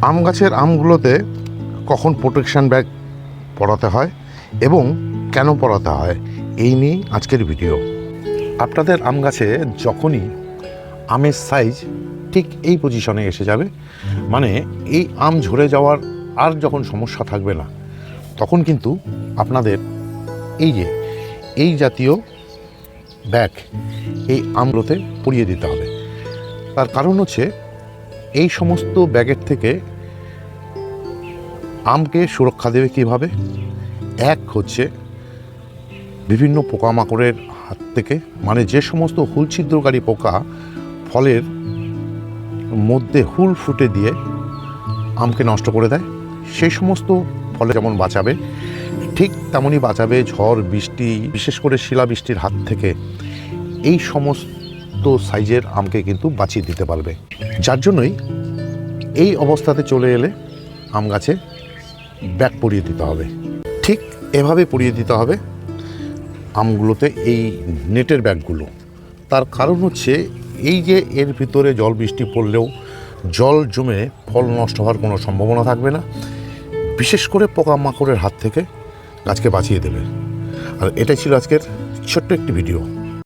আম গাছের আমগুলোতে কখন protection bag পরাতে হয় এবং কেন পরাতে হয় এই নিয়ে আজকের ভিডিও। আপনাদের আম গাছে যখনই আমের সাইজ ঠিক এই পজিশনে এসে যাবে, মানে এই আম ঝরে যাওয়ার আর যখন সমস্যা থাকবে না, তখন কিন্তু আপনাদের এই জাতীয় ব্যাগ এই আমগুলোতে পরিয়ে দিতে হবে। তার কারণ হচ্ছে এই সমস্ত ব্যাগের থেকে আমকে সুরক্ষা দেবে কীভাবে? এক হচ্ছে বিভিন্ন পোকামাকড়ের হাত থেকে, মানে যে সমস্ত হুল ছিদ্রকারী পোকা ফলের মধ্যে হুল ফুটে দিয়ে আমকে নষ্ট করে দেয়, সেই সমস্ত ফলে যেমন বাঁচাবে, ঠিক তেমনই বাঁচাবে ঝড় বৃষ্টি, বিশেষ করে শিলাবৃষ্টির হাত থেকে এই সমস্ত সাইজের আমকে কিন্তু বাঁচিয়ে দিতে পারবে। যার জন্যই এই অবস্থাতে চলে এলে আম গাছে ব্যাগ পরিয়ে দিতে হবে। ঠিক এভাবে পরিয়ে দিতে হবে আমগুলোতে এই নেটের ব্যাগগুলো। তার কারণ হচ্ছে এই যে এর ভিতরে জল বৃষ্টি পড়লেও জল জমে ফল নষ্ট হওয়ার কোনো সম্ভাবনা থাকবে না, বিশেষ করে পোকামাকড়ের হাত থেকে গাছকে বাঁচিয়ে দেবে। আর এটাই ছিল আজকের ছোট্ট একটি ভিডিও।